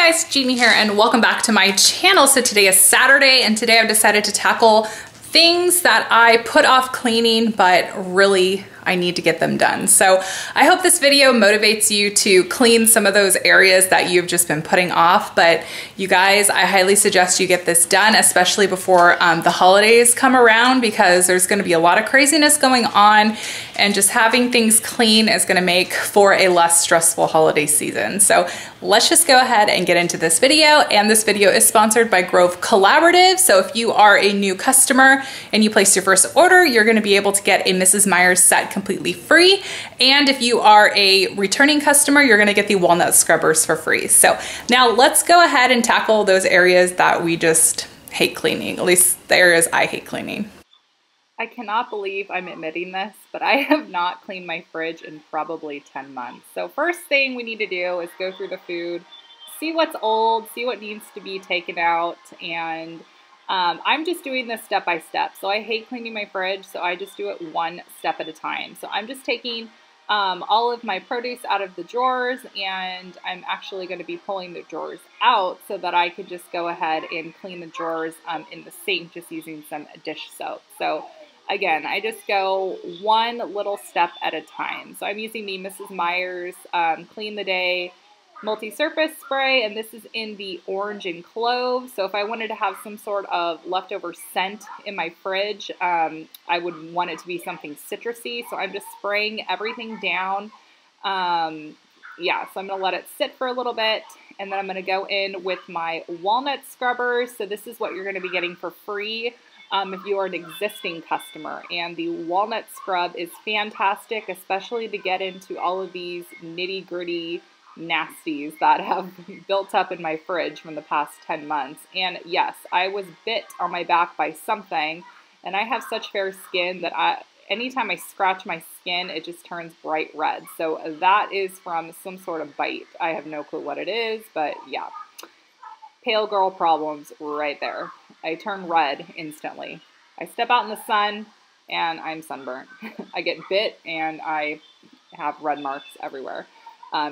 guys, Gina here and welcome back to my channel. So today is Saturday and today I've decided to tackle things that I put off cleaning, but really I need to get them done. So I hope this video motivates you to clean some of those areas that you've just been putting off. But you guys, I highly suggest you get this done, especially before the holidays come around, because there's gonna be a lot of craziness going on, and just having things clean is gonna make for a less stressful holiday season. So let's just go ahead and get into this video. And this video is sponsored by Grove Collaborative. So if you are a new customer and you place your first order, you're gonna be able to get a Mrs Meyers set completely free. And if you are a returning customer, you're gonna get the walnut scrubbers for free. So now let's go ahead and tackle those areas that we just hate cleaning, at least the areas I hate cleaning. I cannot believe I'm admitting this, but I have not cleaned my fridge in probably 10 months. So first thing we need to do is go through the food, see what's old, see what needs to be taken out, and I'm just doing this step by step. So I hate cleaning my fridge, so I just do it one step at a time. So I'm just taking all of my produce out of the drawers, and I'm actually going to be pulling the drawers out so that I could just go ahead and clean the drawers in the sink just using some dish soap. So again, I just go one little step at a time. So I'm using the Mrs Meyers Clean the Day multi-surface spray, and this is in the orange and clove. So if I wanted to have some sort of leftover scent in my fridge, I would want it to be something citrusy. So I'm just spraying everything down. Yeah, so I'm gonna let it sit for a little bit, and then I'm gonna go in with my walnut scrubbers. So this is what you're gonna be getting for free if you are an existing customer. And the walnut scrub is fantastic, especially to get into all of these nitty-gritty nasties that have built up in my fridge from the past 10 months. And yes, I was bit on my back by something, and I have such fair skin that anytime I scratch my skin, it just turns bright red. So that is from some sort of bite. I have no clue what it is, but yeah. Pale girl problems right there. I turn red instantly. I step out in the sun and I'm sunburnt. I get bit and I have red marks everywhere.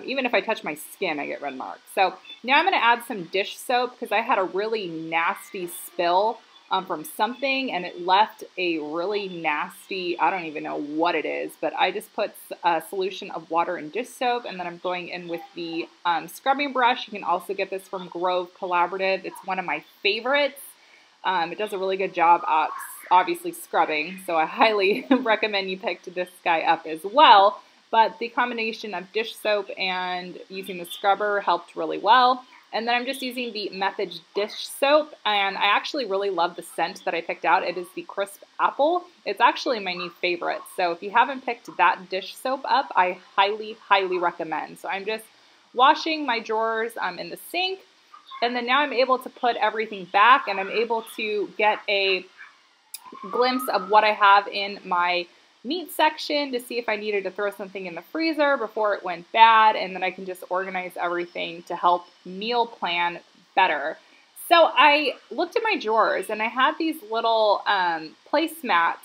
Even if I touch my skin, I get red marks. So now I'm going to add some dish soap because I had a really nasty spill from something, and it left a really nasty, I don't even know what it is, but I just put a solution of water and dish soap, and then I'm going in with the scrubbing brush. You can also get this from Grove Collaborative. It's one of my favorites. It does a really good job at obviously scrubbing, so I highly recommend you pick this guy up as well. But the combination of dish soap and using the scrubber helped really well. And then I'm just using the Method dish soap, and I actually really love the scent that I picked out. It is the crisp apple. It's actually my new favorite. So if you haven't picked that dish soap up, I highly, highly recommend. So I'm just washing my drawers in the sink, and then now I'm able to put everything back, and I'm able to get a glimpse of what I have in my meat section to see if I needed to throw something in the freezer before it went bad, and then I can just organize everything to help meal plan better. So I looked at my drawers, and I had these little placemats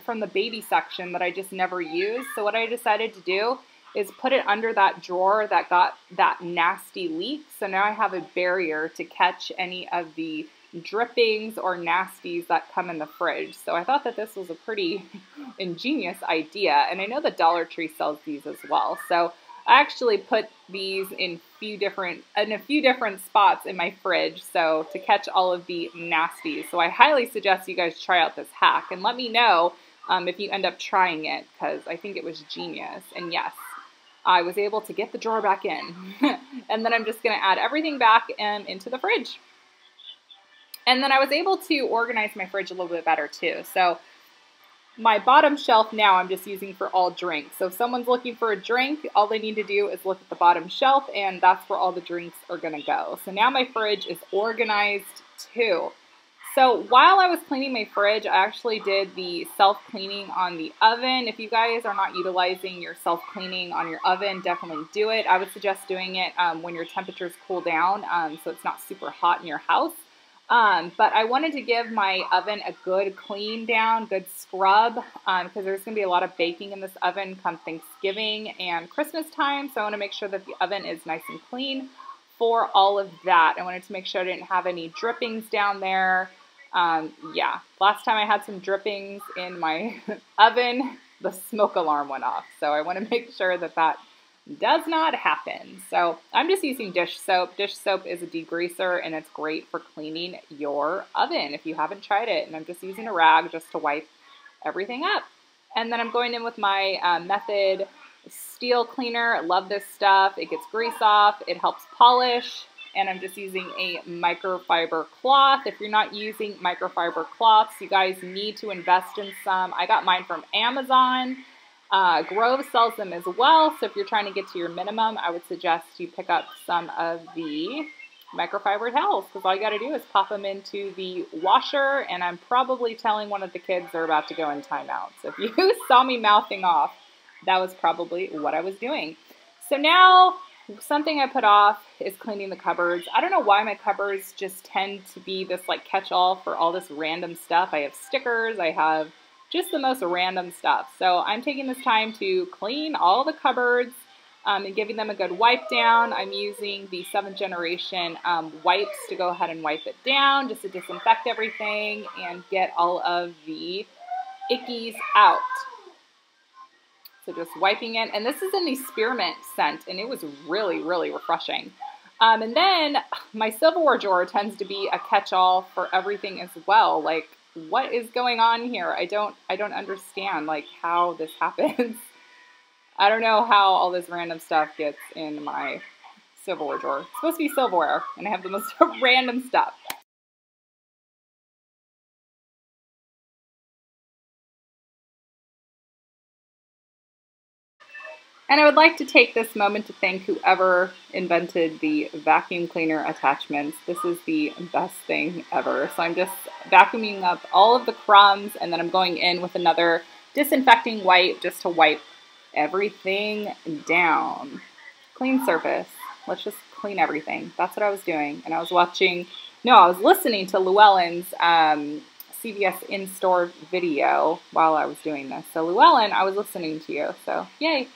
from the baby section that I just never used. So what I decided to do is put it under that drawer that got that nasty leak. So now I have a barrier to catch any of the drippings or nasties that come in the fridge. So I thought that this was a pretty ingenious idea, and I know the Dollar Tree sells these as well. So I actually put these in a few different spots in my fridge, so to catch all of the nasties. So I highly suggest you guys try out this hack, and let me know if you end up trying it, because I think it was genius. And yes, I was able to get the drawer back in. And then I'm just going to add everything back into the fridge. And then I was able to organize my fridge a little bit better too. So my bottom shelf now I'm just using for all drinks. So if someone's looking for a drink, all they need to do is look at the bottom shelf, and that's where all the drinks are gonna go. So now my fridge is organized too. So while I was cleaning my fridge, I actually did the self-cleaning on the oven. If you guys are not utilizing your self-cleaning on your oven, definitely do it. I would suggest doing it when your temperatures cool down, so it's not super hot in your house. But I wanted to give my oven a good clean down, good scrub, because there's going to be a lot of baking in this oven come Thanksgiving and Christmas time. So I want to make sure that the oven is nice and clean for all of that. I wanted to make sure I didn't have any drippings down there. Yeah, last time I had some drippings in my oven, the smoke alarm went off. So I want to make sure that that does not happen. So I'm just using dish soap. Dish soap is a degreaser and it's great for cleaning your oven if you haven't tried it. And I'm just using a rag just to wipe everything up. And then I'm going in with my Method steel cleaner. I love this stuff. It gets grease off. It helps polish. And I'm just using a microfiber cloth. If you're not using microfiber cloths, you guys need to invest in some. I got mine from Amazon. Grove sells them as well. So if you're trying to get to your minimum, I would suggest you pick up some of the microfiber towels, because all you got to do is pop them into the washer. And I'm probably telling one of the kids they're about to go in timeout. So if you saw me mouthing off, that was probably what I was doing. So now something I put off is cleaning the cupboards. I don't know why my cupboards just tend to be this like catch-all for all this random stuff. I have stickers, I have just the most random stuff. So I'm taking this time to clean all the cupboards and giving them a good wipe down. I'm using the 7th generation wipes to go ahead and wipe it down just to disinfect everything and get all of the ickies out. So just wiping it, and this is in the spearmint scent, and it was really, really refreshing. And then my silverware drawer tends to be a catch-all for everything as well. Like, what is going on here? I don't understand like how this happens. I don't know how all this random stuff gets in my silverware drawer. It's supposed to be silverware, and I have the most random stuff. And I would like to take this moment to thank whoever invented the vacuum cleaner attachments. This is the best thing ever. So I'm just vacuuming up all of the crumbs, and then I'm going in with another disinfecting wipe just to wipe everything down. Clean surface. Let's just clean everything. That's what I was doing. And I was listening to Llewellyn's CVS in-store video while I was doing this. So Llewellyn, I was listening to you. So yay.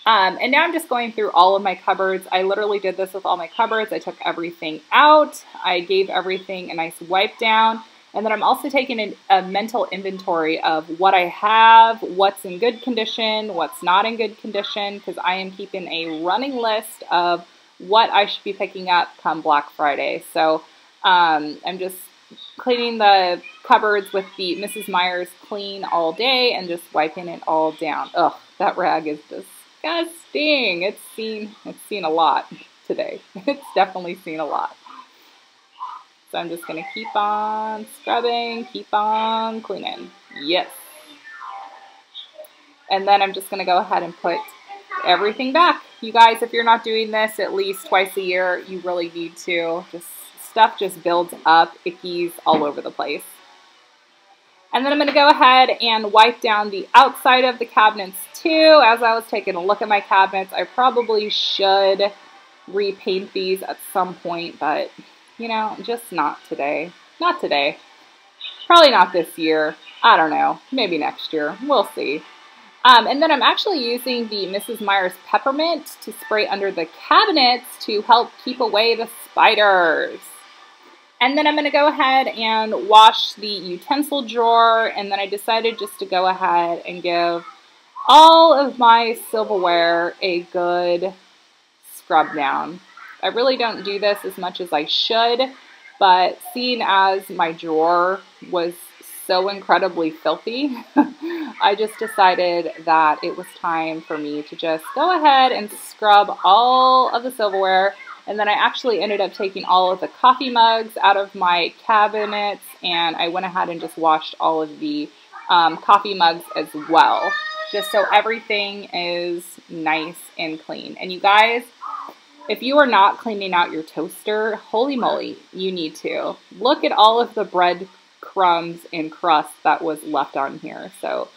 And now I'm just going through all of my cupboards. I literally did this with all my cupboards. I took everything out. I gave everything a nice wipe down. And then I'm also taking a mental inventory of what I have, what's in good condition, what's not in good condition, because I am keeping a running list of what I should be picking up come Black Friday. So I'm just cleaning the cupboards with the Mrs. Meyers Clean All Day and just wiping it all down. Ugh, that rag is disgusting. It's seen a lot today. It's definitely seen a lot. So I'm just going to keep on scrubbing, keep on cleaning. Yes. And then I'm just going to go ahead and put everything back. You guys, if you're not doing this at least twice a year, you really need to. Stuff just builds up, ickies all over the place. And then I'm going to go ahead and wipe down the outside of the cabinets too. As I was taking a look at my cabinets, I probably should repaint these at some point, but you know, just not today. Not today. Probably not this year. I don't know. Maybe next year. We'll see. And then I'm actually using the Mrs. Meyers Peppermint to spray under the cabinets to help keep away the spiders. And then I'm going to go ahead and wash the utensil drawer. And then I decided just to go ahead and give all of my silverware a good scrub down. I really don't do this as much as I should, but seeing as my drawer was so incredibly filthy, I just decided that it was time for me to just go ahead and scrub all of the silverware. And then I actually ended up taking all of the coffee mugs out of my cabinets, and I went ahead and just washed all of the coffee mugs as well, just so everything is nice and clean. And you guys, if you are not cleaning out your toaster, holy moly, you need to. Look at all of the bread crumbs and crust that was left on here. So,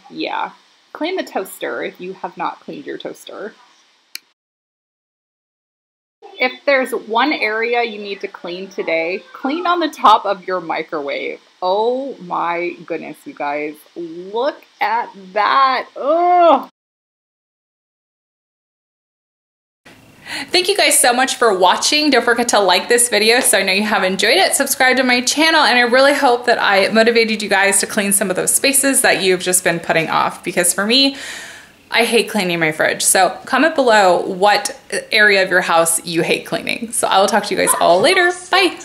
yeah. Clean the toaster if you have not cleaned your toaster. If there's one area you need to clean today, clean on the top of your microwave. Oh my goodness, you guys. Look at that. Oh! Thank you guys so much for watching. Don't forget to like this video so I know you have enjoyed it. Subscribe to my channel, and I really hope that I motivated you guys to clean some of those spaces that you've just been putting off, because for me, I hate cleaning my fridge. So comment below what area of your house you hate cleaning. So I will talk to you guys all later. Bye.